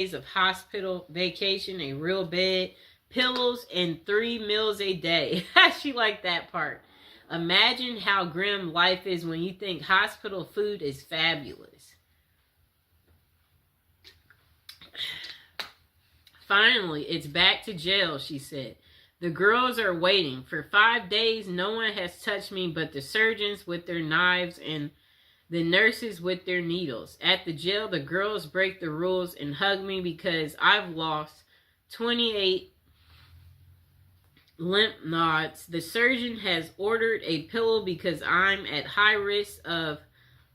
days of hospital vacation, a real bed, pillows, and 3 meals a day. She liked that part. Imagine how grim life is when you think hospital food is fabulous. Finally, it's back to jail, she said. The girls are waiting. For 5 days, no one has touched me but the surgeons with their knives and the nurses with their needles. At the jail, the girls break the rules and hug me because I've lost 28 lymph nodes. The surgeon has ordered a pillow because I'm at high risk of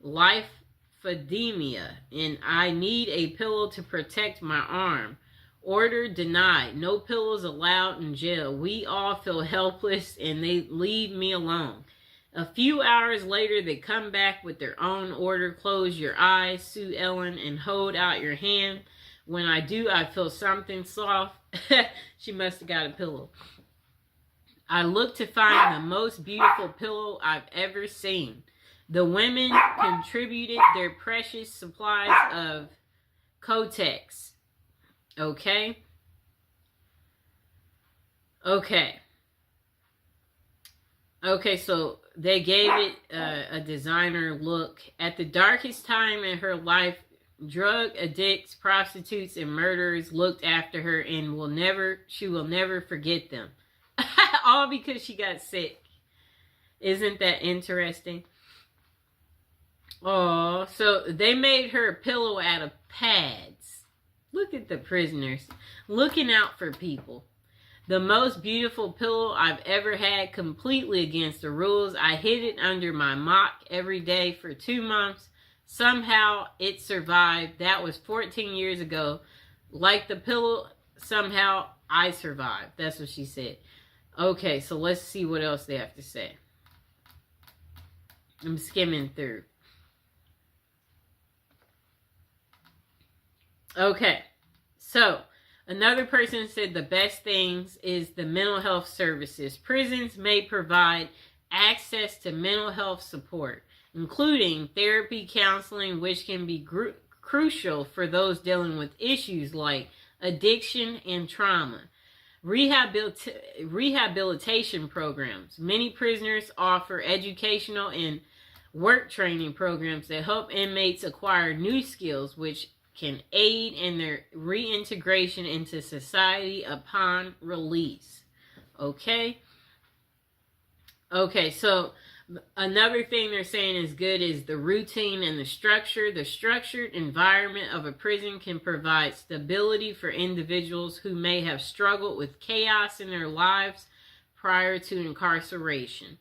lymphedema and I need a pillow to protect my arm. Order denied. No pillows allowed in jail. We all feel helpless and they leave me alone. A few hours later, they come back with their own order. Close your eyes, Sue Ellen, and hold out your hand. When I do, I feel something soft. She must have got a pillow. I look to find the most beautiful pillow I've ever seen. The women contributed their precious supplies of Kotex. Okay. Okay, so they gave it a designer look. At the darkest time in her life, drug addicts, prostitutes, and murderers looked after her and she will never forget them. All because she got sick. Isn't that interesting? Oh, so they made her a pillow out of pads. Look at the prisoners looking out for people. The most beautiful pillow I've ever had, completely against the rules. I hid it under my mock every day for 2 months. Somehow it survived. That was 14 years ago. Like the pillow, somehow I survived. That's what she said. Okay, so let's see what else they have to say. I'm skimming through. Okay, so another person said the best things is the mental health services. Prisons may provide access to mental health support, including therapy, counseling, which can be crucial for those dealing with issues like addiction and trauma. Rehabilitation programs. Many prisoners offer educational and work training programs that help inmates acquire new skills, which can aid in their reintegration into society upon release. Okay, so another thing they're saying is good is the routine and the structure. The structured environment of a prison can provide stability for individuals who may have struggled with chaos in their lives prior to incarceration.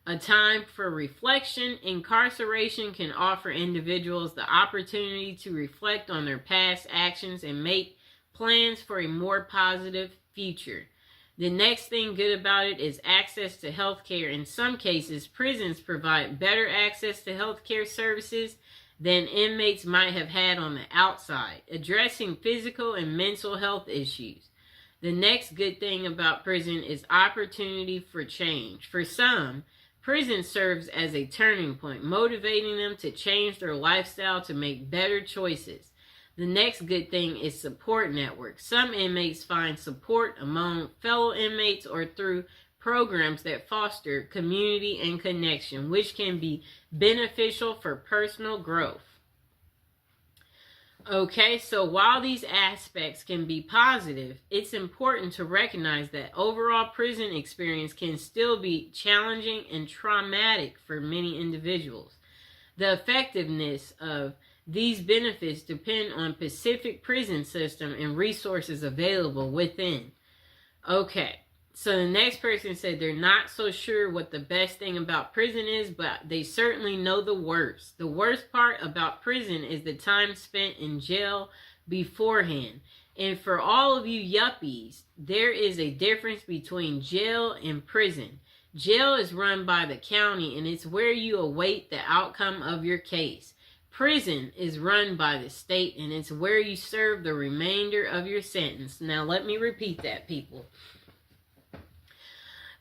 A time for reflection. Incarceration can offer individuals the opportunity to reflect on their past actions and make plans for a more positive future. The next thing good about it is access to health care. In some cases, prisons provide better access to health care services than inmates might have had on the outside, addressing physical and mental health issues. The next good thing about prison is opportunity for change. For some, prison serves as a turning point, motivating them to change their lifestyle to make better choices. The next good thing is support networks. Some inmates find support among fellow inmates or through programs that foster community and connection, which can be beneficial for personal growth. Okay, so while these aspects can be positive, it's important to recognize that overall prison experience can still be challenging and traumatic for many individuals. The effectiveness of these benefits depend on specific prison system and resources available within. Okay, so the next person said they're not so sure what the best thing about prison is, but they certainly know the worst. The worst part about prison is the time spent in jail beforehand. And for all of you yuppies, there is a difference between jail and prison. Jail is run by the county and it's where you await the outcome of your case. Prison is run by the state and it's where you serve the remainder of your sentence. Now let me repeat that, people.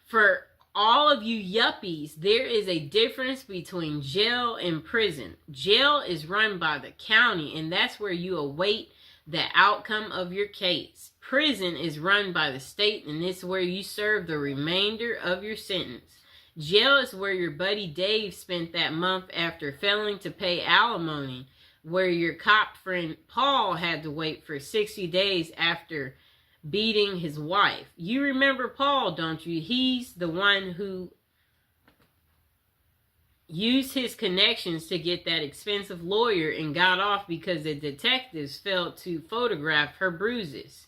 For all of you yuppies, there is a difference between jail and prison. Jail is run by the county, and that's where you await the outcome of your case. Prison is run by the state, and it's where you serve the remainder of your sentence. Jail is where your buddy Dave spent that month after failing to pay alimony, where your cop friend Paul had to wait for 60 days after beating his wife. You remember Paul, don't you? He's the one who used his connections to get that expensive lawyer and got off because the detectives failed to photograph her bruises.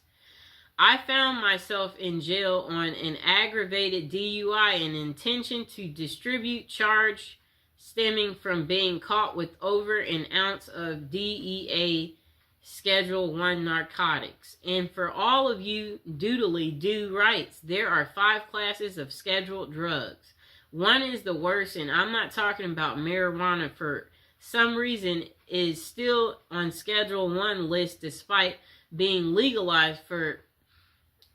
I found myself in jail on an aggravated DUI and intention to distribute charge stemming from being caught with over an ounce of DEA Schedule 1 narcotics. And for all of you doodly do rights, there are 5 classes of scheduled drugs. One is the worst, and I'm not talking about marijuana. For some reason is still on Schedule 1 list despite being legalized for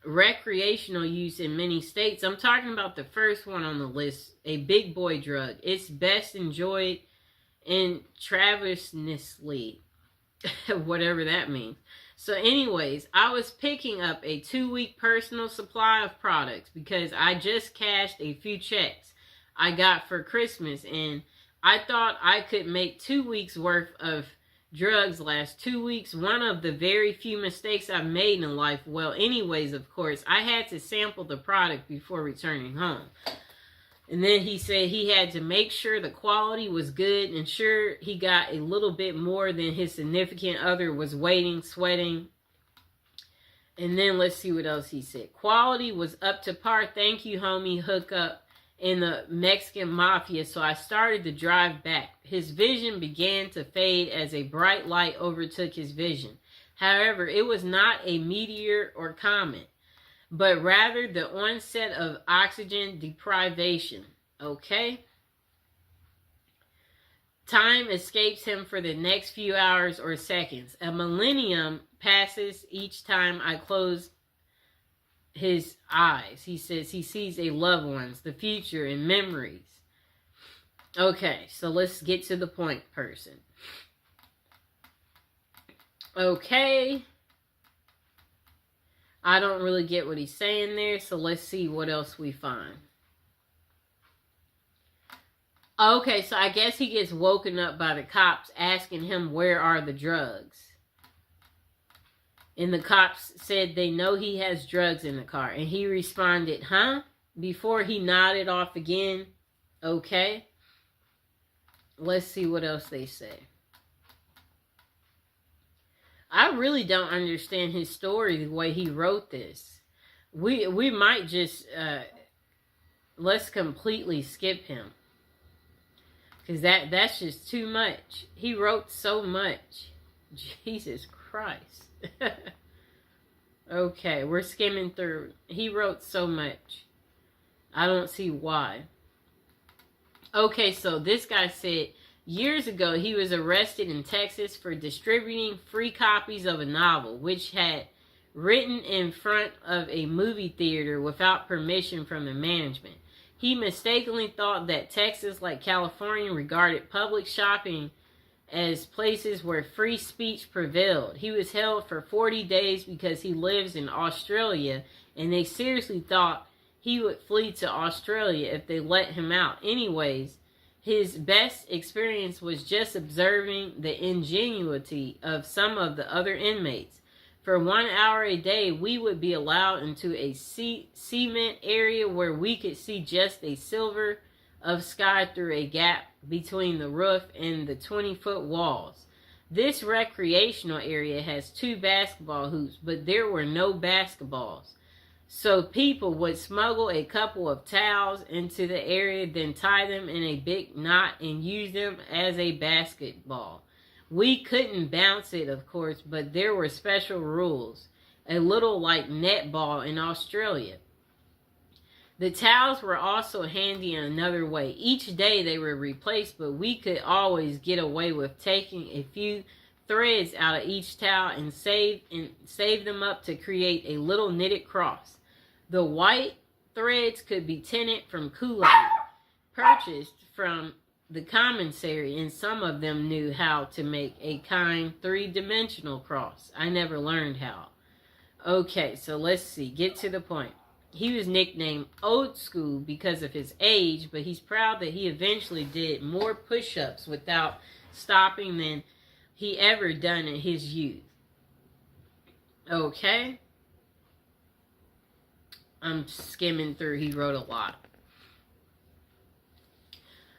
recreational use in many states. I'm talking about the first one on the list, a big boy drug. It's best enjoyed intravenously, whatever that means. So anyways, I was picking up a 2-week personal supply of products because I just cashed a few checks I got for Christmas, and I thought I could make 2 weeks worth of drugs last 2 weeks. One of the very few mistakes I've made in life. Well, anyways, of course, I had to sample the product before returning home. And then he said he had to make sure the quality was good and sure he got a little bit more than his significant other was waiting, sweating. And then let's see what else he said. Quality was up to par. Thank you, homie. Hook up in the Mexican mafia, so I started to drive back. His vision began to fade as a bright light overtook his vision. However, it was not a meteor or comet, but rather the onset of oxygen deprivation. Okay? Time escapes him for the next few hours or seconds. A millennium passes each time I close his eyes. He says he sees a loved ones, the future, and memories. Okay, so let's get to the point, person. Okay. I don't really get what he's saying there, so let's see what else we find. Okay, so I guess he gets woken up by the cops asking him where are the drugs. And the cops said they know he has drugs in the car. And he responded, huh? Before he nodded off again. Okay. Let's see what else they say. I really don't understand his story the way he wrote this. We might just, let's completely skip him. Because that's just too much. He wrote so much. Jesus Christ. Okay, we're skimming through. He wrote so much. I don't see why. Okay, so this guy said years ago he was arrested in Texas for distributing free copies of a novel which had written in front of a movie theater without permission from the management. He mistakenly thought that Texas, like California, regarded public shopping as places where free speech prevailed. He was held for 40 days because he lives in Australia, and they seriously thought he would flee to Australia if they let him out. Anyways, his best experience was just observing the ingenuity of some of the other inmates. For 1 hour a day, we would be allowed into a cement area where we could see just a silver of sky through a gap between the roof and the 20-foot walls. This recreational area has 2 basketball hoops, but there were no basketballs. So people would smuggle a couple of towels into the area, then tie them in a big knot and use them as a basketball. We couldn't bounce it, of course, but there were special rules, a little like netball in Australia. The towels were also handy in another way. Each day they were replaced, but we could always get away with taking a few threads out of each towel and save them up to create a little knitted cross. The white threads could be tinted from Kool-Aid, purchased from the commissary, and some of them knew how to make a kind three-dimensional cross. I never learned how. Okay, so let's see. Get to the point. He was nicknamed Old School because of his age, but he's proud that he eventually did more push-ups without stopping than he ever done in his youth. Okay. I'm skimming through. He wrote a lot.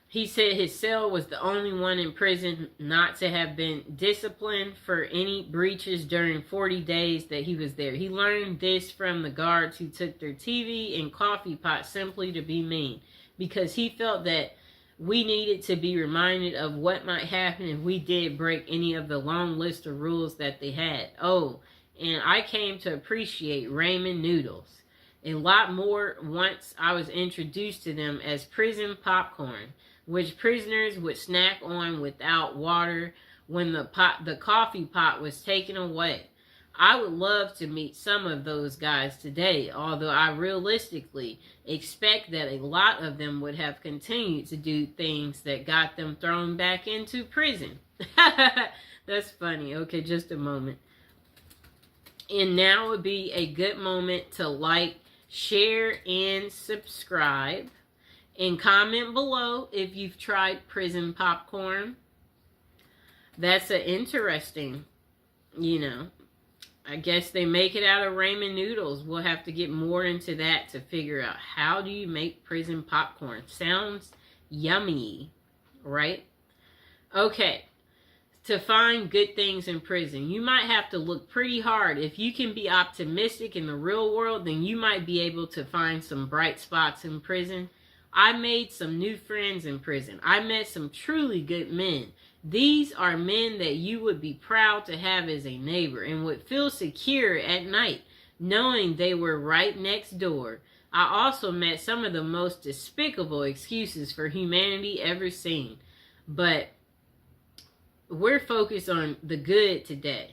He said his cell was the only one in prison not to have been disciplined for any breaches during 40 days that he was there. He learned this from the guards who took their TV and coffee pot simply to be mean, because he felt that we needed to be reminded of what might happen if we did break any of the long list of rules that they had. Oh, and I came to appreciate ramen noodles a lot more once I was introduced to them as prison popcorn, which prisoners would snack on without water when the coffee pot was taken away. I would love to meet some of those guys today, although I realistically expect that a lot of them would have continued to do things that got them thrown back into prison. That's funny. Okay, just a moment. And now would be a good moment to like, share, and subscribe. And comment below if you've tried prison popcorn. That's an interesting, I guess they make it out of ramen noodles. We'll have to get more into that to figure out how do you make prison popcorn. Sounds yummy, right? Okay. To find good things in prison, you might have to look pretty hard. If you can be optimistic in the real world, then you might be able to find some bright spots in prison. I made some new friends in prison. I met some truly good men. These are men that you would be proud to have as a neighbor and would feel secure at night, knowing they were right next door. I also met some of the most despicable excuses for humanity ever seen. But we're focused on the good today.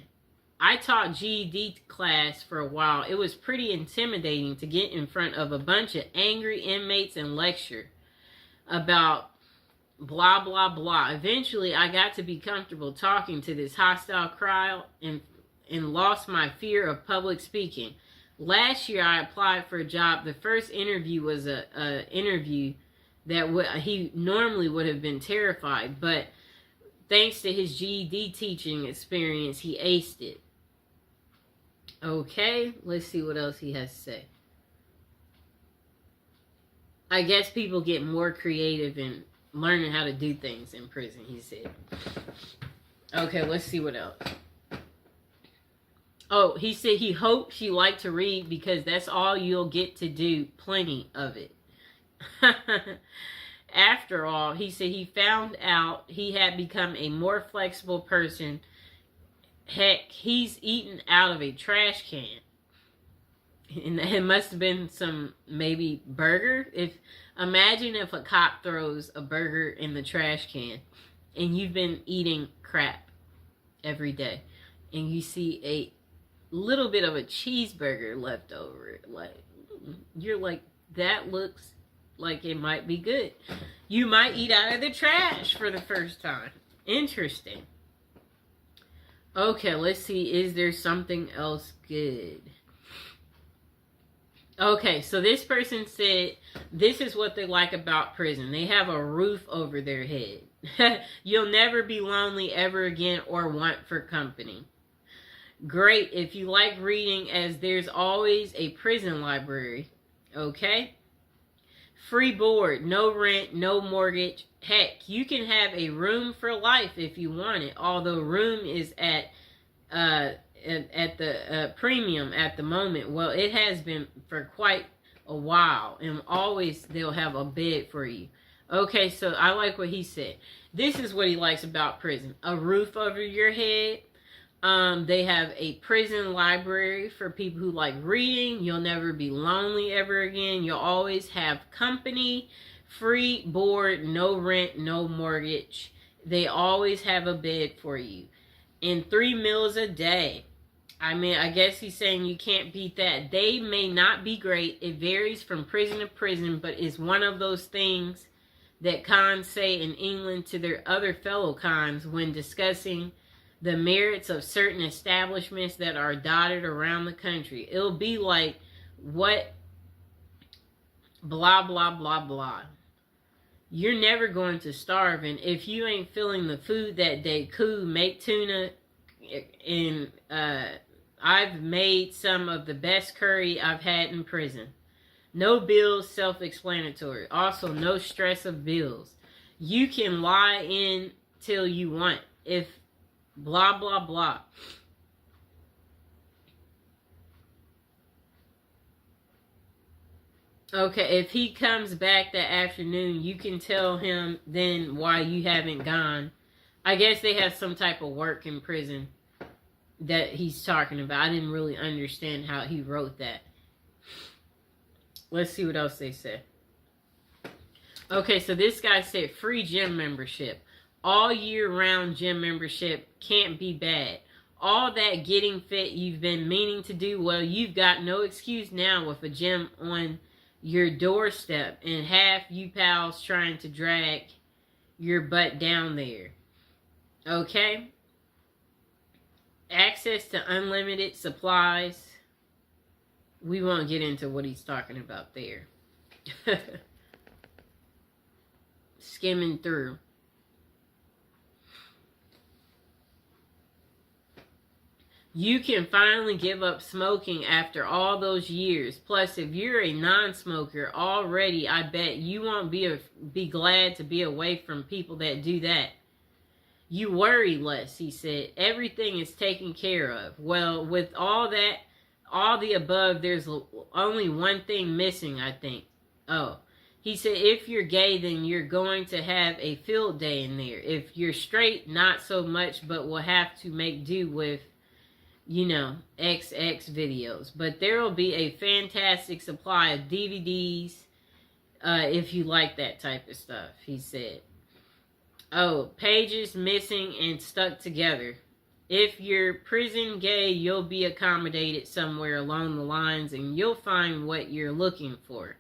I taught GED class for a while. It was pretty intimidating to get in front of a bunch of angry inmates and lecture about blah, blah, blah. Eventually, I got to be comfortable talking to this hostile crowd and lost my fear of public speaking. Last year, I applied for a job. The first interview was a interview that he normally would have been terrified, but thanks to his GED teaching experience, he aced it. Okay, let's see what else he has to say. I guess people get more creative in learning how to do things in prison, he said. Okay, let's see what else. Oh, he said he hopes you like to read because that's all you'll get to do. Plenty of it. After all, he said he found out he had become a more flexible person. Heck, he's eaten out of a trash can. And it must have been some, maybe, burger. Imagine if a cop throws a burger in the trash can and you've been eating crap every day and you see a little bit of a cheeseburger left over. You're like, that looks like it might be good. You might eat out of the trash for the first time. Interesting. Okay, let's see. Is there something else good? Okay, so this person said this is what they like about prison. They have a roof over their head. You'll never be lonely ever again or want for company. Great if you like reading, as there's always a prison library. Okay? Free board, no rent, no mortgage. Heck, you can have a room for life if you want it. Although room is at the premium at the moment. Well, it has been for quite a while, and always they'll have a bed for you. Okay, so I like what he said. This is what he likes about prison: a roof over your head. They have a prison library for people who like reading. You'll never be lonely ever again. You'll always have company. Free board, no rent, no mortgage. They always have a bed for you. And 3 meals a day. I mean, I guess he's saying you can't beat that. They may not be great. It varies from prison to prison, but it's one of those things that cons say in England to their other fellow cons when discussing the merits of certain establishments that are dotted around the country. It'll be like, what, blah, blah, blah, blah. You're never going to starve, and if you ain't feeling the food that day, cool, make tuna, and I've made some of the best curry I've had in prison. No bills, self-explanatory. Also, no stress of bills. You can lie in till you want. If blah, blah, blah. Okay, if he comes back that afternoon, you can tell him then why you haven't gone. I guess they have some type of work in prison that he's talking about. I didn't really understand how he wrote that. Let's see what else they said. Okay, so this guy said free gym membership. All year round gym membership can't be bad. All that getting fit you've been meaning to do, well, you've got no excuse now with a gym on your doorstep and half you pals trying to drag your butt down there. Okay? Access to unlimited supplies. We won't get into what he's talking about there. Skimming through. You can finally give up smoking after all those years. Plus, if you're a non-smoker already, I bet you won't be glad to be away from people that do that. You worry less, he said. Everything is taken care of. Well, with all that, all the above, there's only one thing missing, I think. Oh. He said, if you're gay, then you're going to have a field day in there. If you're straight, not so much, but we'll have to make do with, you know, XX videos. But there will be a fantastic supply of DVDs if you like that type of stuff, he said. Oh, pages missing and stuck together. If you're prison gay, you'll be accommodated somewhere along the lines and you'll find what you're looking for.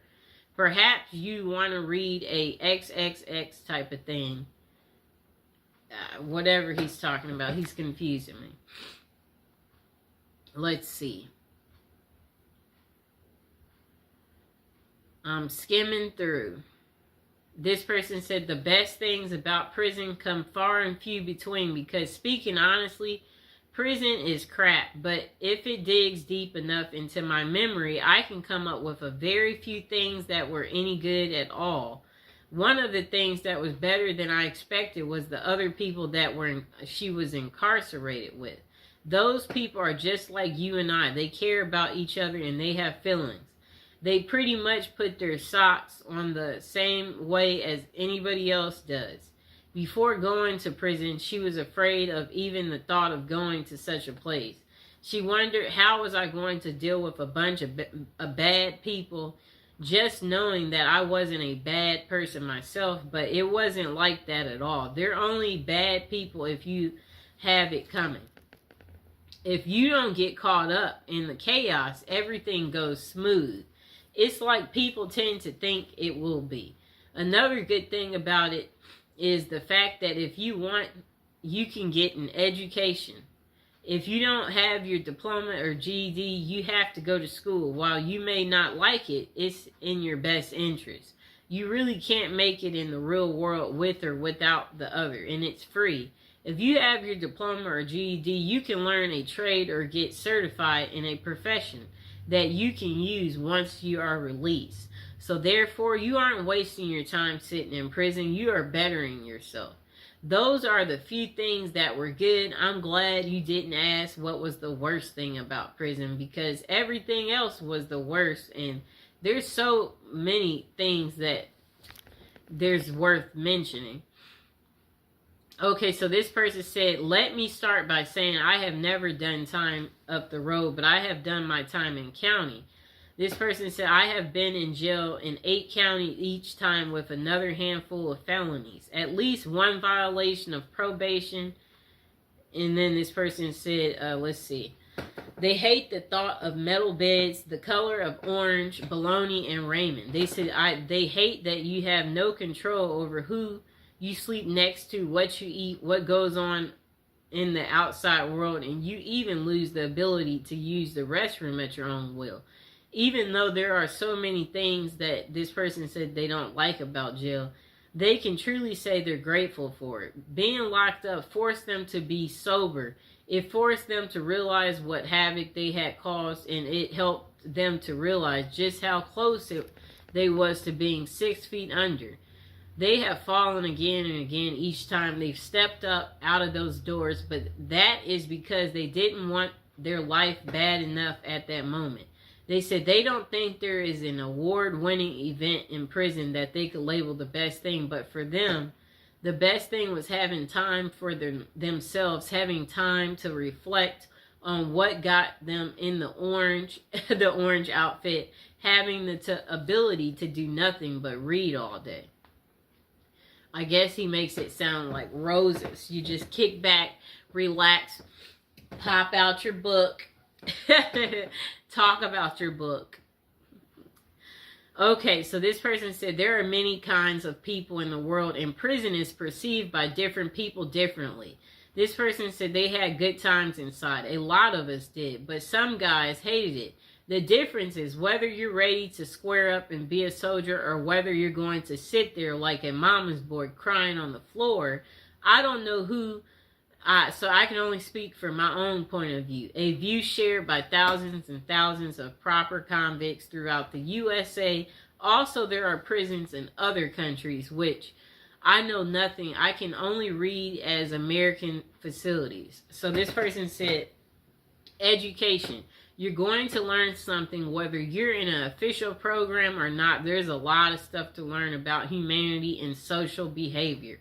Perhaps you want to read a XXX type of thing. Whatever he's talking about, he's confusing me. Let's see. I'm skimming through. This person said the best things about prison come far and few between because, speaking honestly, prison is crap, but if it digs deep enough into my memory, I can come up with a very few things that were any good at all. One of the things that was better than I expected was the other people that she was incarcerated with. Those people are just like you and I. They care about each other and they have feelings. They pretty much put their socks on the same way as anybody else does. Before going to prison, she was afraid of even the thought of going to such a place. She wondered, how was I going to deal with a bunch of bad people, just knowing that I wasn't a bad person myself, but it wasn't like that at all. They're only bad people if you have it coming. If you don't get caught up in the chaos, everything goes smooth. It's like people tend to think it will be. Another good thing about it is the fact that if you want, you can get an education. If you don't have your diploma or GED, you have to go to school. While you may not like it, it's in your best interest. You really can't make it in the real world with or without the other, and it's free. If you have your diploma or GED, you can learn a trade or get certified in a profession that you can use once you are released. So therefore, you aren't wasting your time sitting in prison. You are bettering yourself. Those are the few things that were good. I'm glad you didn't ask what was the worst thing about prison, because everything else was the worst. And there's so many things that there's worth mentioning. Okay, so this person said, let me start by saying I have never done time up the road, but I have done my time in county. This person said, I have been in jail in 8 counties each time with another handful of felonies. At least one violation of probation. And then this person said, let's see. They hate the thought of metal beds, the color of orange, bologna, and ramen. They said they hate that you have no control over who you sleep next to, what you eat, what goes on in the outside world, and you even lose the ability to use the restroom at your own will. Even though there are so many things that this person said they don't like about jail, they can truly say they're grateful for it. Being locked up forced them to be sober. It forced them to realize what havoc they had caused, and it helped them to realize just how close they was to being 6 feet under. They have fallen again and again each time they've stepped up out of those doors, but that is because they didn't want their life bad enough at that moment. They said they don't think there is an award-winning event in prison that they could label the best thing, but for them, the best thing was having time for themselves, having time to reflect on what got them in the orange outfit, having the ability to do nothing but read all day. I guess he makes it sound like roses. You just kick back, relax, pop out your book, talk about your book. Okay, so this person said there are many kinds of people in the world, and prison is perceived by different people differently. This person said they had good times inside. A lot of us did, but some guys hated it. The difference is whether you're ready to square up and be a soldier or whether you're going to sit there like a mama's boy crying on the floor. I don't know who, so I can only speak from my own point of view. A view shared by thousands and thousands of proper convicts throughout the USA. Also, there are prisons in other countries, which I know nothing. I can only read as American facilities. So this person said, education. You're going to learn something whether you're in an official program or not. There's a lot of stuff to learn about humanity and social behavior.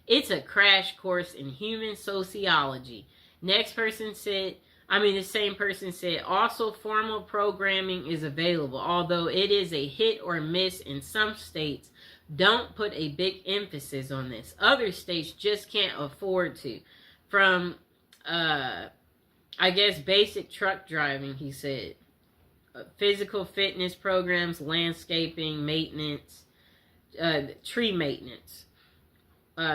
It's a crash course in human sociology. Next person said, the same person said, also formal programming is available, although it is a hit or miss in some states. Don't put a big emphasis on this. Other states just can't afford to. From, basic truck driving, he said. Physical fitness programs, landscaping, maintenance, tree maintenance.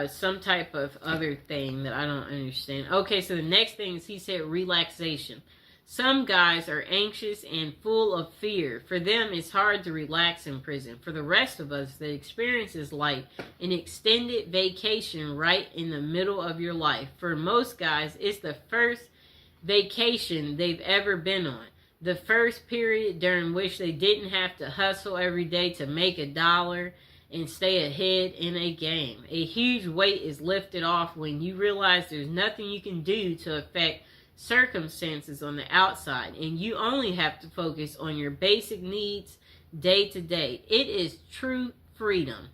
Some type of other thing that I don't understand. Okay, so the next thing is he said relaxation. Some guys are anxious and full of fear. For them, it's hard to relax in prison. For the rest of us, the experience is like an extended vacation right in the middle of your life. For most guys, it's the first vacation they've ever been on. The first period during which they didn't have to hustle every day to make $1 and stay ahead in a game. A huge weight is lifted off when you realize there's nothing you can do to affect circumstances on the outside, and you only have to focus on your basic needs day to day. It is true freedom.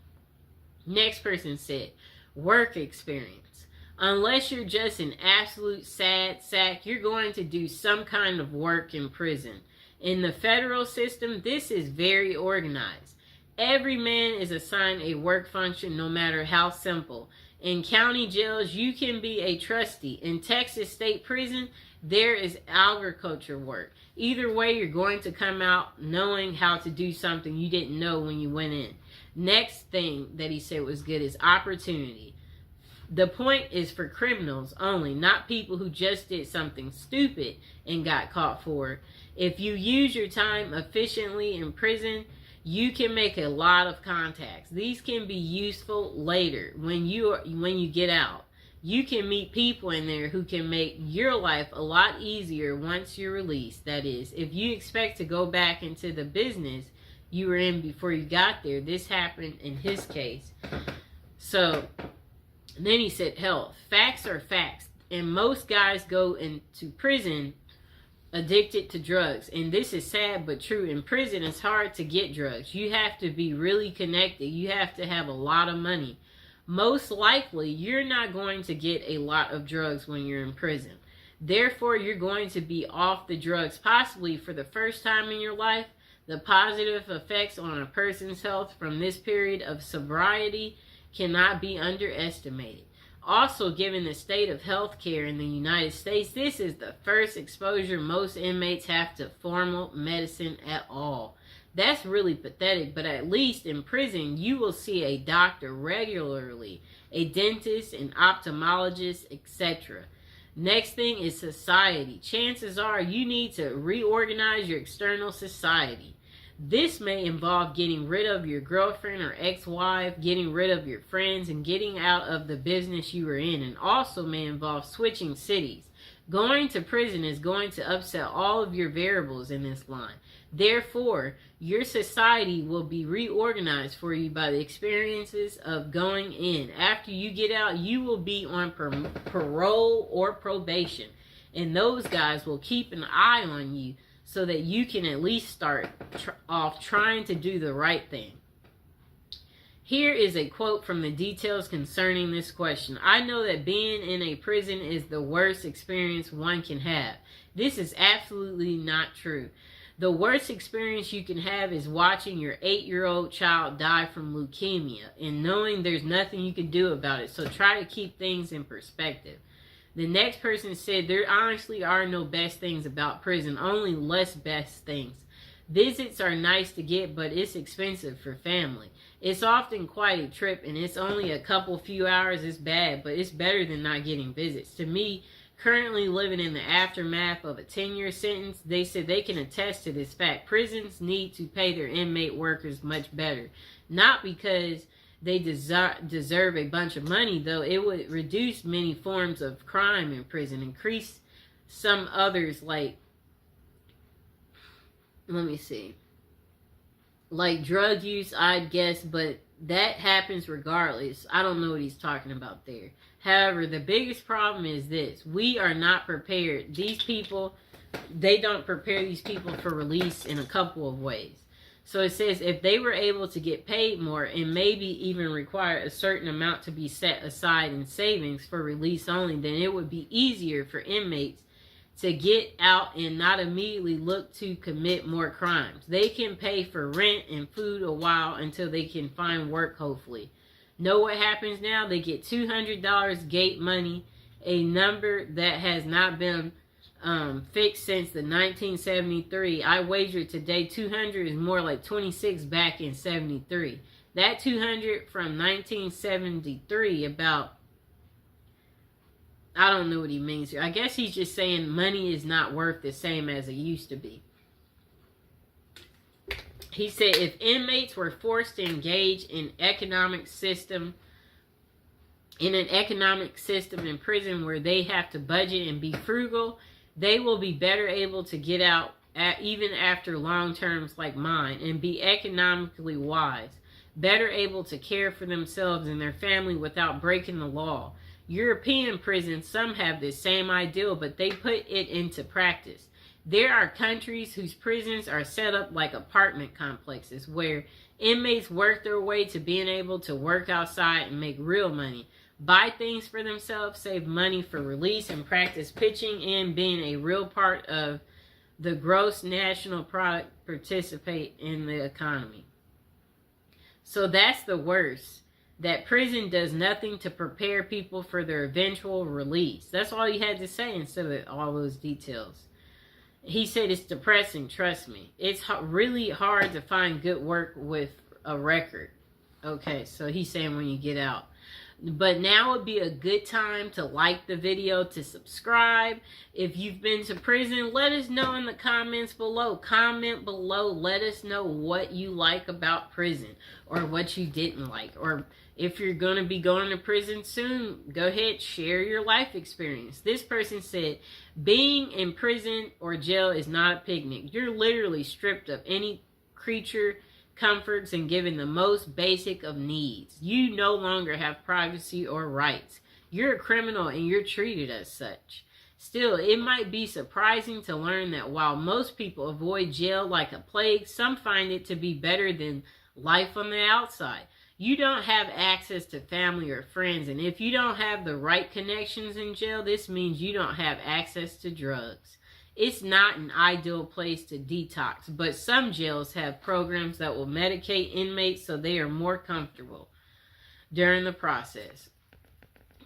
Next person said, work experience. Unless you're just an absolute sad sack, you're going to do some kind of work in prison. In the federal system, this is very organized. Every man is assigned a work function, no matter how simple. In county jails, you can be a trustee. In Texas State Prison, there is agriculture work. Either way, you're going to come out knowing how to do something you didn't know when you went in. Next thing that he said was good is opportunity. The point is for criminals only, not people who just did something stupid and got caught for it. If you use your time efficiently in prison, you can make a lot of contacts. These can be useful later when you get out. You can meet people in there who can make your life a lot easier once you're released. That is, if you expect to go back into the business you were in before you got there, this happened in his case. So then he said health. Facts are facts. And most guys go into prison addicted to drugs. And this is sad but true. In prison, it's hard to get drugs. You have to be really connected. You have to have a lot of money. Most likely, you're not going to get a lot of drugs when you're in prison. Therefore, you're going to be off the drugs possibly for the first time in your life. The positive effects on a person's health from this period of sobriety cannot be underestimated. Also, given the state of healthcare in the United States, this is the first exposure most inmates have to formal medicine at all. That's really pathetic, but at least in prison, you will see a doctor regularly, a dentist, an ophthalmologist, etc. Next thing is society. Chances are you need to reorganize your external society. This may involve getting rid of your girlfriend or ex-wife, getting rid of your friends, and getting out of the business you were in, and also may involve switching cities. Going to prison is going to upset all of your variables in this line. Therefore, your society will be reorganized for you by the experiences of going in. After you get out, you will be on parole or probation, and those guys will keep an eye on you so that you can at least start off trying to do the right thing. Here is a quote from the details concerning this question. I know that being in a prison is the worst experience one can have. This is absolutely not true. The worst experience you can have is watching your 8-year-old child die from leukemia and knowing there's nothing you can do about it. So try to keep things in perspective. The next person said, there honestly are no best things about prison, only less best things. Visits are nice to get, but it's expensive for family. It's often quite a trip, and it's only a few hours. It's bad, but it's better than not getting visits. To me, currently living in the aftermath of a 10-year sentence, they said they can attest to this fact. Prisons need to pay their inmate workers much better. Not because they deserve a bunch of money, though. It would reduce many forms of crime in prison, increase some others like, like drug use, I'd guess, but that happens regardless. I don't know what he's talking about there. However, the biggest problem is this. We are not prepared. These people, they don't prepare these people for release in a couple of ways. So it says if they were able to get paid more and maybe even require a certain amount to be set aside in savings for release only, then it would be easier for inmates to get out and not immediately look to commit more crimes. They can pay for rent and food a while until they can find work, hopefully. Know what happens now? They get $200 gate money, a number that has not been fixed since the 1973. I wager today 200 is more like 26 back in 73. That 200 from 1973 about, I don't know what he means here. I guess he's just saying money is not worth the same as it used to be. He said if inmates were forced to engage in an economic system in prison where they have to budget and be frugal, they will be better able to get out even after long terms like mine and be economically wise, better able to care for themselves and their family without breaking the law. European prisons, some have this same ideal, but they put it into practice. There are countries whose prisons are set up like apartment complexes where inmates work their way to being able to work outside and make real money, buy things for themselves, save money for release, and practice pitching in being a real part of the gross national product, participate in the economy. So that's the worst. That prison does nothing to prepare people for their eventual release. That's all he had to say instead of all those details. He said it's depressing, trust me. It's really hard to find good work with a record. Okay, so he's saying when you get out. But now would be a good time to like the video, to subscribe. If you've been to prison, let us know in the comments below. Comment below. Let us know what you like about prison or what you didn't like. Or if you're going to be going to prison soon, go ahead, share your life experience. This person said, being in prison or jail is not a picnic. You're literally stripped of any creature comforts and given the most basic of needs. You no longer have privacy or rights. You're a criminal and you're treated as such. Still, it might be surprising to learn that while most people avoid jail like a plague, some find it to be better than life on the outside. You don't have access to family or friends, and if you don't have the right connections in jail, this means you don't have access to drugs. It's not an ideal place to detox, but some jails have programs that will medicate inmates so they are more comfortable during the process.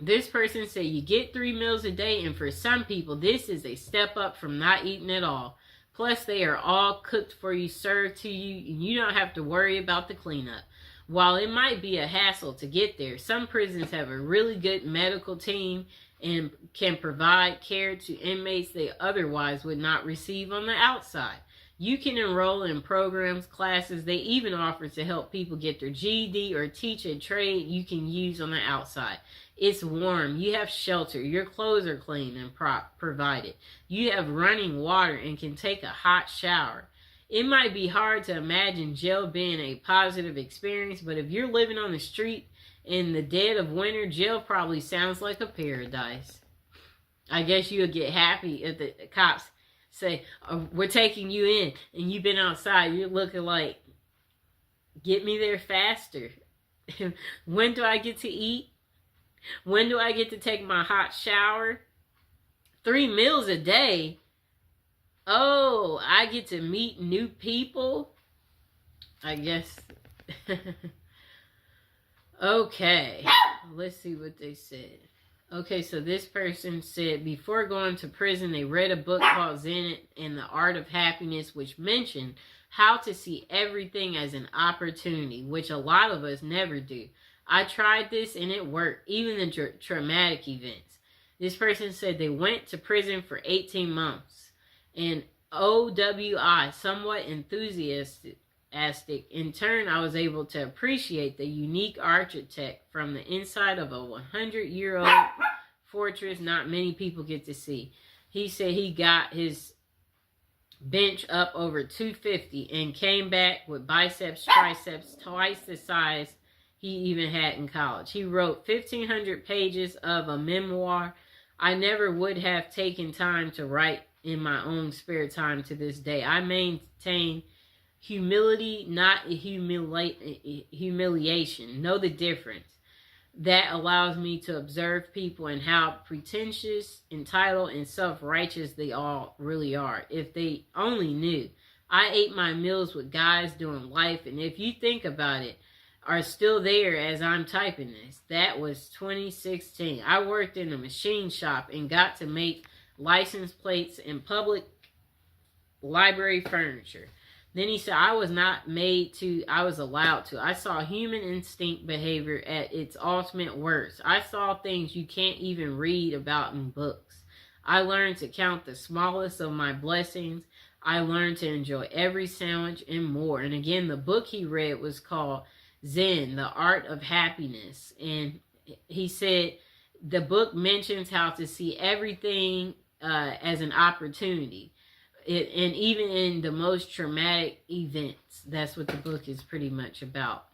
This person said you get 3 meals a day, and for some people, this is a step up from not eating at all. Plus, they are all cooked for you, served to you, and you don't have to worry about the cleanup. While it might be a hassle to get there, some prisons have a really good medical team and can provide care to inmates they otherwise would not receive on the outside. You can enroll in programs, classes. They even offer to help people get their GED or teach a trade you can use on the outside. It's warm. You have shelter. Your clothes are clean and provided. You have running water and can take a hot shower. It might be hard to imagine jail being a positive experience, but if you're living on the street in the dead of winter, jail probably sounds like a paradise. I guess you'll get happy if the cops say, oh, we're taking you in, and you've been outside. You're looking like, get me there faster. When do I get to eat? When do I get to take my hot shower? 3 meals a day? Oh, I get to meet new people? I guess. Okay, let's see what they said. Okay, so this person said before going to prison, they read a book called Zen and the Art of Happiness, which mentioned how to see everything as an opportunity, which a lot of us never do. I tried this and it worked, even the traumatic events. This person said they went to prison for 18 months. And OWI, somewhat enthusiastic. In turn, I was able to appreciate the unique architect from the inside of a 100-year-old fortress not many people get to see. He said he got his bench up over 250 and came back with biceps, triceps twice the size he even had in college. He wrote 1,500 pages of a memoir I never would have taken time to write in my own spare time to this day. I maintain humility, not humiliation. Know the difference. That allows me to observe people and how pretentious, entitled, and self-righteous they all really are. If they only knew. I ate my meals with guys doing life, and if you think about it, are still there as I'm typing this. That was 2016. I worked in a machine shop and got to make license plates and public library furniture. Then he said, I was not made to, I was allowed to. I saw human instinct behavior at its ultimate worst. I saw things you can't even read about in books. I learned to count the smallest of my blessings. I learned to enjoy every sandwich and more. And again, the book he read was called Zen, the Art of Happiness. And he said the book mentions how to see everything as an opportunity. And even in the most traumatic events, that's what the book is pretty much about.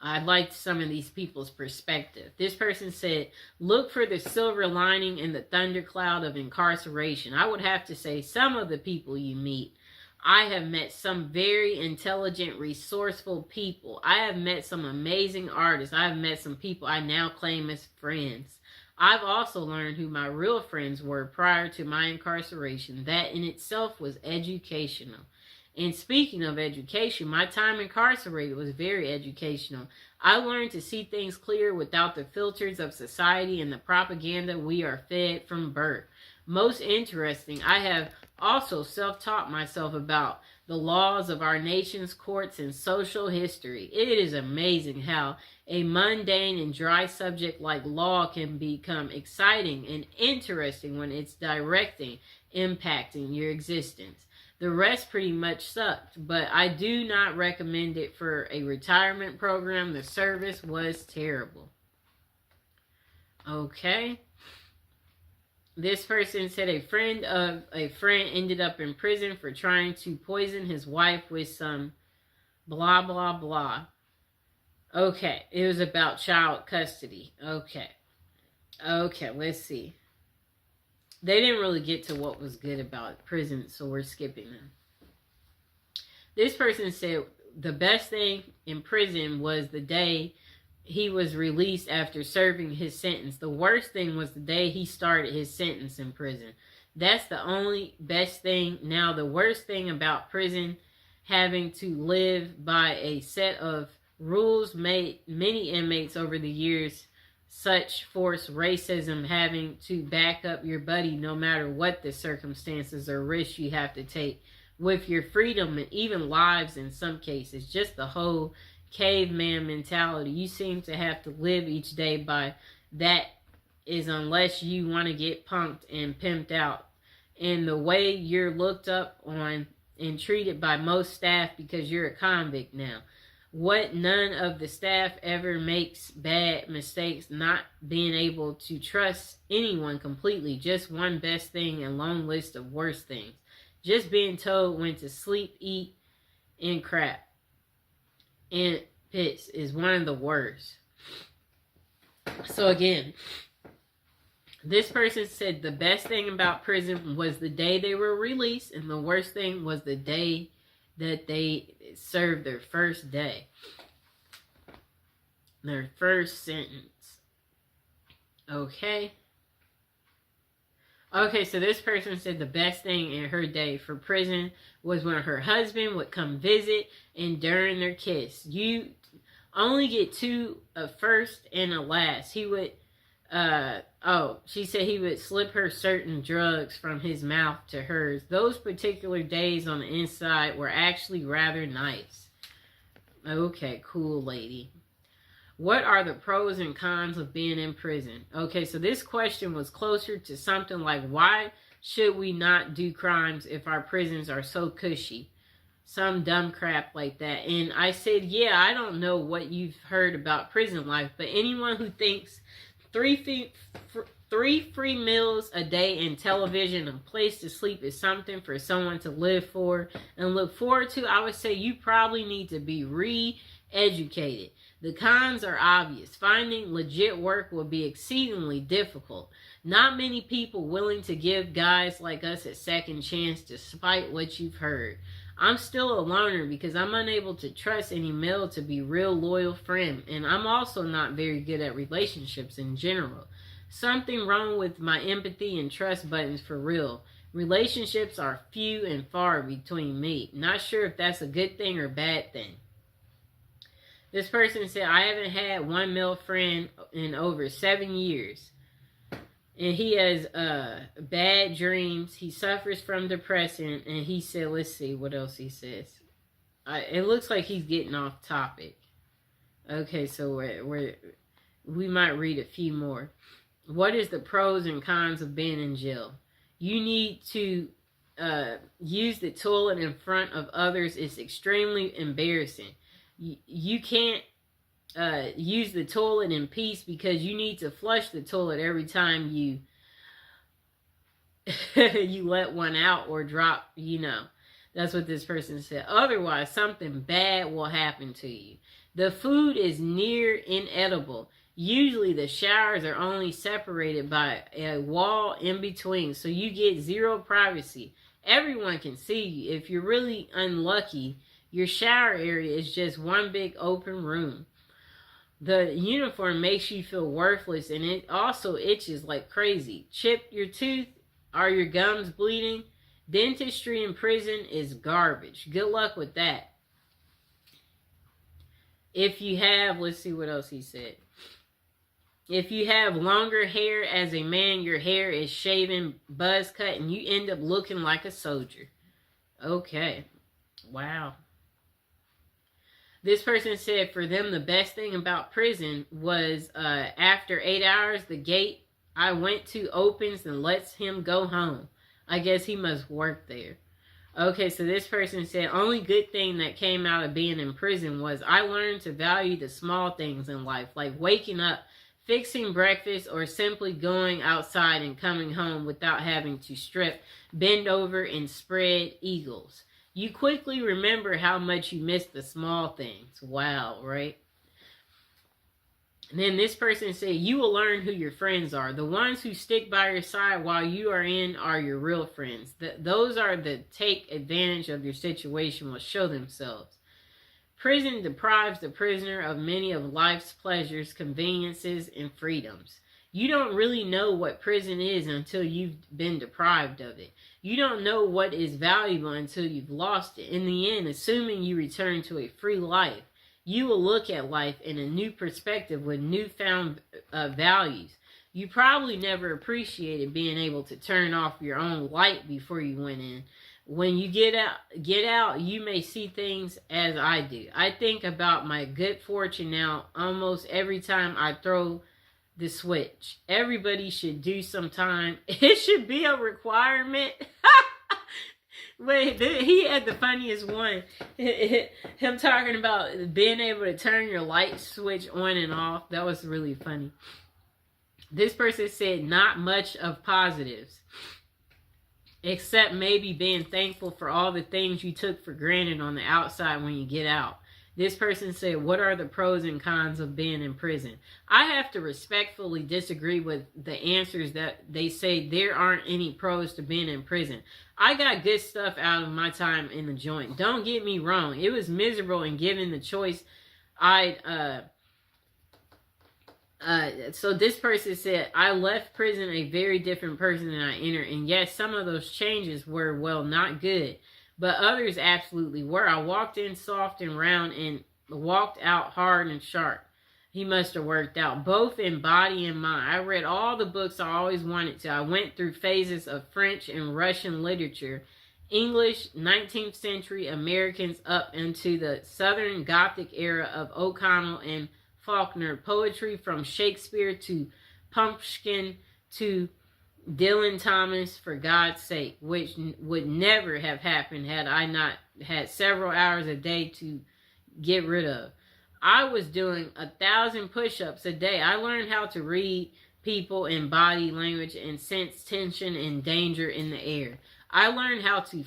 I liked some of these people's perspective. This person said, look for the silver lining in the thundercloud of incarceration. I would have to say some of the people you meet. I have met some very intelligent, resourceful people. I have met some amazing artists. I have met some people I now claim as friends. I've also learned who my real friends were prior to my incarceration. That in itself was educational. And speaking of education, my time incarcerated was very educational. I learned to see things clear without the filters of society and the propaganda we are fed from birth. Most interesting, I have also self-taught myself about the laws of our nation's courts and social history. It is amazing how a mundane and dry subject like law can become exciting and interesting when it's impacting your existence. The rest pretty much sucked, but I do not recommend it for a retirement program. The service was terrible. Okay. This person said a friend of a friend ended up in prison for trying to poison his wife with some blah, blah, blah. Okay, it was about child custody. Okay, let's see. They didn't really get to what was good about prison, so we're skipping them. This person said the best thing in prison was the day he was released after serving his sentence. The worst thing was the day he started his sentence in prison. That's the only best thing. Now, the worst thing about prison, having to live by a set of rules made many inmates over the years such force racism, having to back up your buddy no matter what the circumstances or risks you have to take with your freedom and even lives in some cases. Just the whole caveman mentality. You seem to have to live each day by that, is unless you want to get punked and pimped out. And the way you're looked up on and treated by most staff because you're a convict now. What none of the staff ever makes bad mistakes, not being able to trust anyone completely. Just one best thing and long list of worst things. Just being told when to sleep, eat, and crap. And piss is one of the worst. So again, this person said the best thing about prison was the day they were released, and the worst thing was the day that they served their first day. Their first sentence. Okay. Okay, so this person said the best thing in her day for prison was when her husband would come visit and during their kiss. You only get two, a first and a last. He would, she said he would slip her certain drugs from his mouth to hers. Those particular days on the inside were actually rather nice. Okay, cool lady. What are the pros and cons of being in prison? Okay, so this question was closer to something like, why should we not do crimes if our prisons are so cushy? Some dumb crap like that. And I said, yeah, I don't know what you've heard about prison life, but anyone who thinks three free meals a day and television and place to sleep is something for someone to live for and look forward to, I would say you probably need to be re-educated. The cons are obvious. Finding legit work will be exceedingly difficult. Not many people willing to give guys like us a second chance despite what you've heard. I'm still a loner because I'm unable to trust any male to be real loyal friend, and I'm also not very good at relationships in general. Something wrong with my empathy and trust buttons for real. Relationships are few and far between me. Not sure if that's a good thing or bad thing. This person said, I haven't had one male friend in over 7 years. And he has bad dreams. He suffers from depression. And he said, let's see what else he says. It looks like he's getting off topic. Okay, so we might read a few more. What is the pros and cons of being in jail? You need to use the toilet in front of others. It's extremely embarrassing. You can't use the toilet in peace because you need to flush the toilet every time you you let one out or drop, That's what this person said. Otherwise, something bad will happen to you. The food is near inedible. Usually the showers are only separated by a wall in between, so you get zero privacy. Everyone can see you. If you're really unlucky, your shower area is just one big open room. The uniform makes you feel worthless, and it also itches like crazy. Chipped your tooth? Are your gums bleeding? Dentistry in prison is garbage. Good luck with that. If you have, let's see what else he said. If you have longer hair as a man, your hair is shaven, buzz cut, and you end up looking like a soldier. Okay. Wow. This person said for them the best thing about prison was after 8 hours, the gate I went to opens and lets him go home. I guess he must work there. Okay, so this person said only good thing that came out of being in prison was I learned to value the small things in life, like waking up, fixing breakfast, or simply going outside and coming home without having to strip, bend over, and spread eagles. You quickly remember how much you miss the small things. Wow, right? And then this person said, you will learn who your friends are. The ones who stick by your side while you are in are your real friends. Those are the take advantage of your situation will show themselves. Prison deprives the prisoner of many of life's pleasures, conveniences, and freedoms. You don't really know what prison is until you've been deprived of it. You don't know what is valuable until you've lost it. In the end, assuming you return to a free life, You will look at life in a new perspective with newfound values. You probably never appreciated being able to turn off your own light before you went in. When you get out, you may see things as I do. I think about my good fortune now almost every time I throw the switch. Everybody should do sometime. It should be a requirement. Wait, he had the funniest one. Him talking about being able to turn your light switch on and off. That was really funny. This person said not much of positives, except maybe being thankful for all the things you took for granted on the outside when you get out. This person said, what are the pros and cons of being in prison? I have to respectfully disagree with the answers that they say there aren't any pros to being in prison. I got good stuff out of my time in the joint. Don't get me wrong. It was miserable, and given the choice, so this person said, I left prison a very different person than I entered. And yes, some of those changes were, well, not good. But others absolutely were. I walked in soft and round and walked out hard and sharp. He must have worked out, both in body and mind. I read all the books I always wanted to. I went through phases of French and Russian literature, English, 19th century Americans up into the Southern Gothic era of O'Connell and Faulkner, poetry from Shakespeare to Pumpkin to Dylan Thomas, for God's sake, which would never have happened had I not had several hours a day to get rid of. I was doing 1,000 push-ups a day. I learned how to read people and body language and sense tension and danger in the air. I learned how to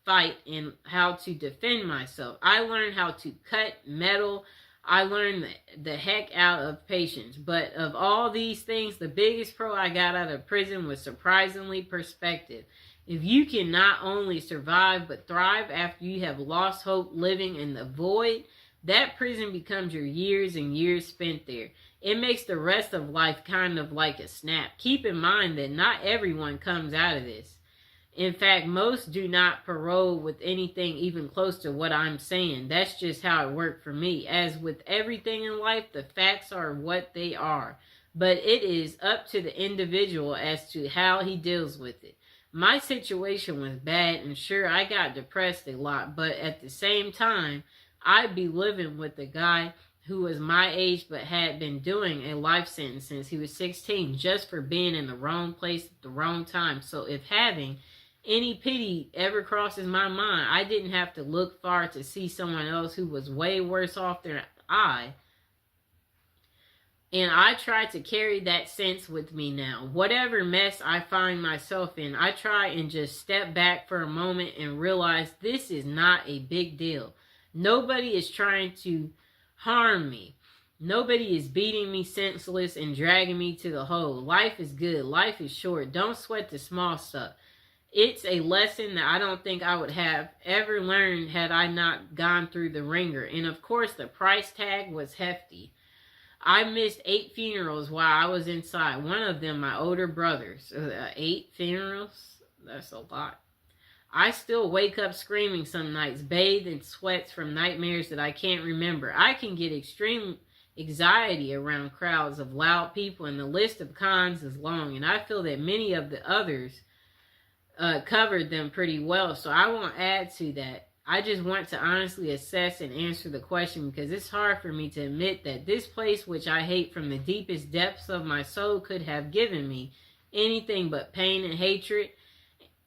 fight and how to defend myself. I learned how to cut metal. I learned the heck out of patience. But of all these things, the biggest pro I got out of prison was surprisingly perspective. If you can not only survive but thrive after you have lost hope living in the void, that prison becomes your years and years spent there. It makes the rest of life kind of like a snap. Keep in mind that not everyone comes out of this. In fact, most do not parole with anything even close to what I'm saying. That's just how it worked for me. As with everything in life, the facts are what they are. But it is up to the individual as to how he deals with it. My situation was bad, and sure, I got depressed a lot. But at the same time, I'd be living with a guy who was my age but had been doing a life sentence since he was 16 just for being in the wrong place at the wrong time. So if having any pity ever crosses my mind, I didn't have to look far to see someone else who was way worse off than I. And I try to carry that sense with me now. Whatever mess I find myself in, I try and just step back for a moment and realize this is not a big deal. Nobody is trying to harm me. Nobody is beating me senseless and dragging me to the hole. Life is good. Life is short. Don't sweat the small stuff. It's a lesson that I don't think I would have ever learned had I not gone through the ringer. And of course, the price tag was hefty. I missed 8 funerals while I was inside. One of them, my older brother's. 8 funerals? That's a lot. I still wake up screaming some nights, bathed in sweats from nightmares that I can't remember. I can get extreme anxiety around crowds of loud people, and the list of cons is long. And I feel that many of the others covered them pretty well, so I won't add to that. I just want to honestly assess and answer the question because it's hard for me to admit that this place, which I hate from the deepest depths of my soul, could have given me anything but pain and hatred.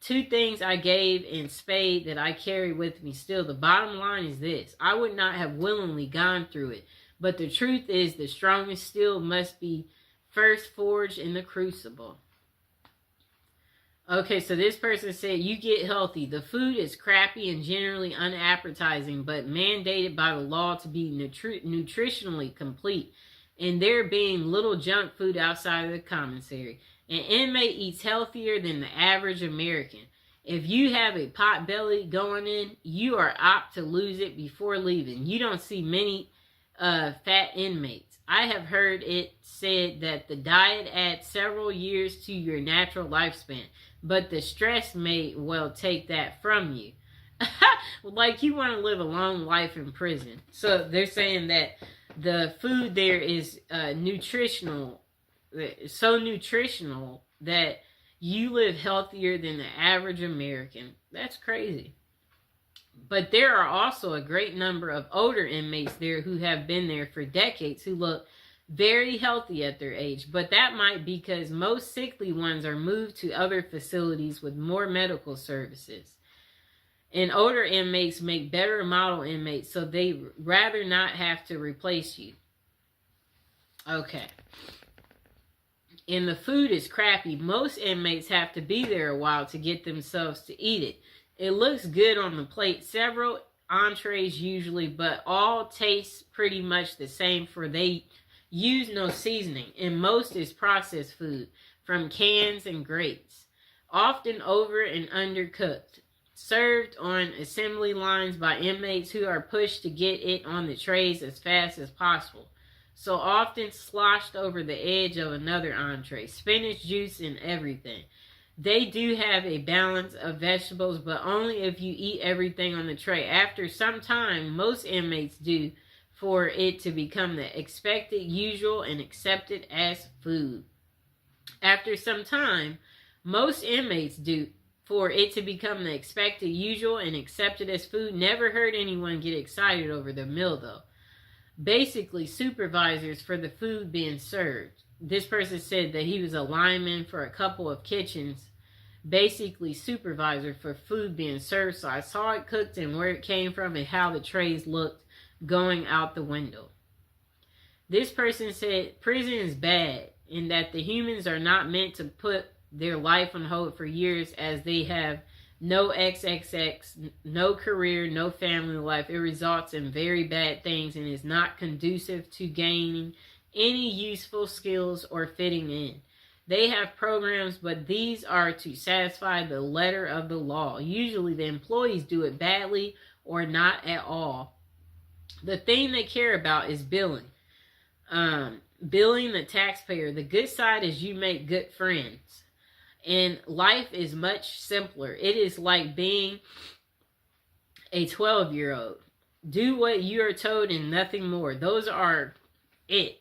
2 things I gave in spade that I carry with me still. The bottom line is this: I would not have willingly gone through it, but the truth is the strongest steel must be first forged in the crucible. Okay, so this person said, you get healthy. The food is crappy and generally unappetizing, but mandated by the law to be nutritionally complete, and there being little junk food outside of the commissary. An inmate eats healthier than the average American. If you have a pot belly going in, you are apt to lose it before leaving. You don't see many fat inmates. I have heard it said that the diet adds several years to your natural lifespan, but the stress may well take that from you. Like you want to live a long life in prison. So they're saying that the food there is nutritional, so nutritional that you live healthier than the average American. That's crazy. But there are also a great number of older inmates there who have been there for decades who look very healthy at their age. But that might be because most sickly ones are moved to other facilities with more medical services. And older inmates make better model inmates, so they rather not have to replace you. Okay. And the food is crappy. Most inmates have to be there a while to get themselves to eat it. It looks good on the plate. Several entrees usually, but all taste pretty much the same, for they use no seasoning. And most is processed food from cans and grates, often over and undercooked, served on assembly lines by inmates who are pushed to get it on the trays as fast as possible. So often sloshed over the edge of another entree, spinach juice and everything. They do have a balance of vegetables, but only if you eat everything on the tray. After some time, most inmates do, for it to become the expected, usual, and accepted as food. After some time, most inmates do, for it to become the expected, usual, and accepted as food. Never heard anyone get excited over the meal, though. Basically, supervisors for the food being served. This person said that he was a lineman for a couple of kitchens, basically supervisor for food being served. So I saw it cooked and where it came from and how the trays looked going out the window. This person said prison is bad in that the humans are not meant to put their life on hold for years, as they have no XXX, no career, no family life. It results in very bad things and is not conducive to gaining any useful skills or fitting in. They have programs, but these are to satisfy the letter of the law. Usually the employees do it badly or not at all. The thing they care about is billing. Billing the taxpayer. The good side is you make good friends. And life is much simpler. It is like being a 12-year-old. Do what you are told and nothing more. Those are it.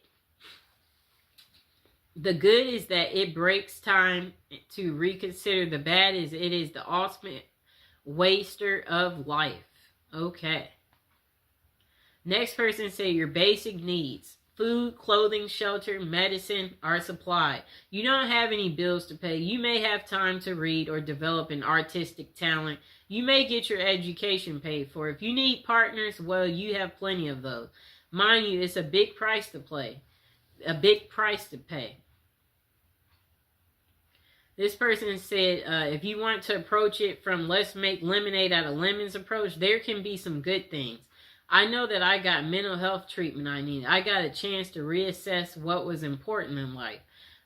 The good is that it breaks time to reconsider. The bad is it is the ultimate waster of life. Okay. Next person say your basic needs. Food, clothing, shelter, medicine are supplied. You don't have any bills to pay. You may have time to read or develop an artistic talent. You may get your education paid for. If you need partners, well, you have plenty of those. Mind you, it's a big price to pay. A big price to pay. This person said, if you want to approach it from let's make lemonade out of lemons approach, there can be some good things. I know that I got mental health treatment I needed. I got a chance to reassess what was important in life.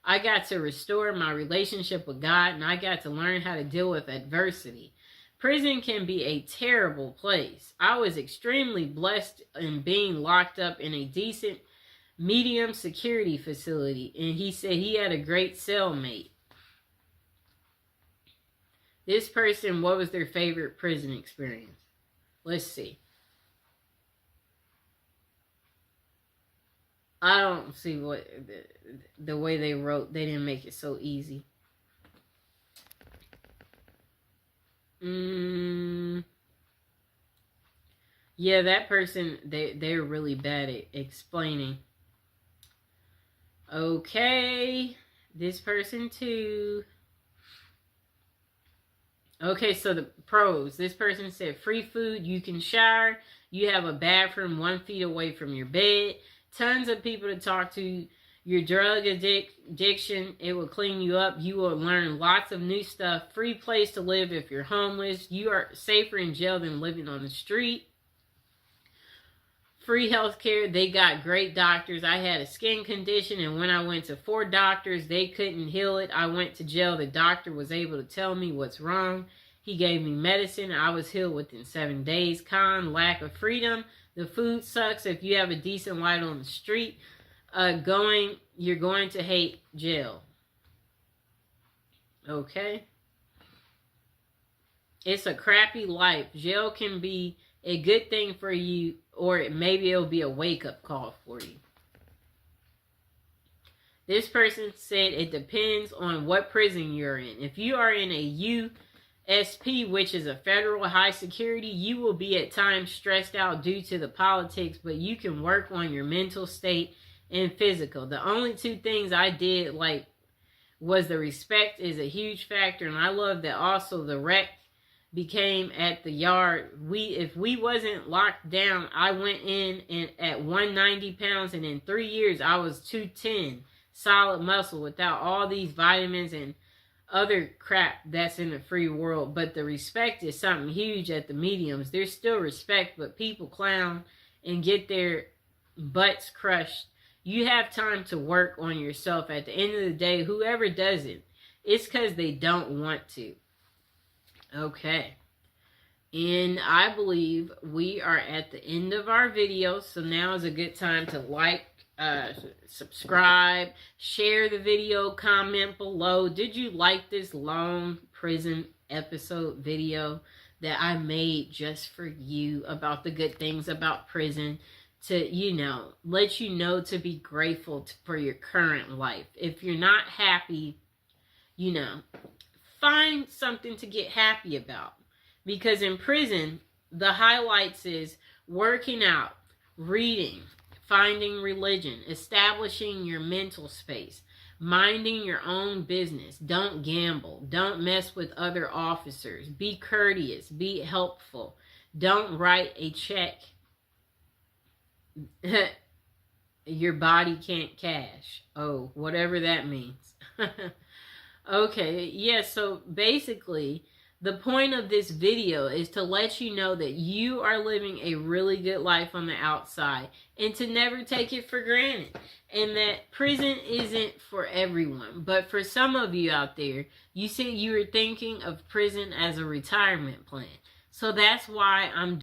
I got to restore my relationship with God, and I got to learn how to deal with adversity. Prison can be a terrible place. I was extremely blessed in being locked up in a decent, medium security facility, and he said he had a great cellmate. This person, what was their favorite prison experience? Let's see. I don't see what the way they wrote. They didn't make it so easy. Yeah, that person, they're really bad at explaining. Okay, this person too. Okay, so the pros. This person said free food, you can shower, you have a bathroom 1 feet away from your bed, tons of people to talk to, your drug addiction, it will clean you up, you will learn lots of new stuff, free place to live if you're homeless, you are safer in jail than living on the street. Free health care, they got great doctors. I had a skin condition, and when I went to 4 doctors, they couldn't heal it. I went to jail. The doctor was able to tell me what's wrong. He gave me medicine. I was healed within 7 days. Con, lack of freedom. The food sucks. If you have a decent light on the street, you're going to hate jail. Okay. It's a crappy life. Jail can be a good thing for you, or maybe it'll be a wake-up call for you. This person said it depends on what prison you're in. If you are in a USP, which is a federal high security, you will be at times stressed out due to the politics, but you can work on your mental state and physical. The only two things I did like was the respect is a huge factor, and I love that also the rec became at the yard. If we wasn't locked down, I went in and at 190 pounds, and in 3 years I was 210. Solid muscle without all these vitamins and other crap that's in the free world. But the respect is something huge at the mediums. There's still respect, but people clown and get their butts crushed. You have time to work on yourself. At the end of the day, whoever does it, it's because they don't want to. Okay. And I believe we are at the end of our video. So now is a good time to like, subscribe, share the video, comment below. Did you like this long prison episode video that I made just for you about the good things about prison? To, you know, let you know to be grateful for your current life. If you're not happy, you know, find something to get happy about. Because in prison, the highlights is working out, reading, finding religion, establishing your mental space, minding your own business. Don't gamble. Don't mess with other officers. Be courteous. Be helpful. Don't write a check your body can't cash. Oh, whatever that means. Okay, yeah, so basically, the point of this video is to let you know that you are living a really good life on the outside and to never take it for granted. And that prison isn't for everyone. But for some of you out there, you said you were thinking of prison as a retirement plan. So that's why I'm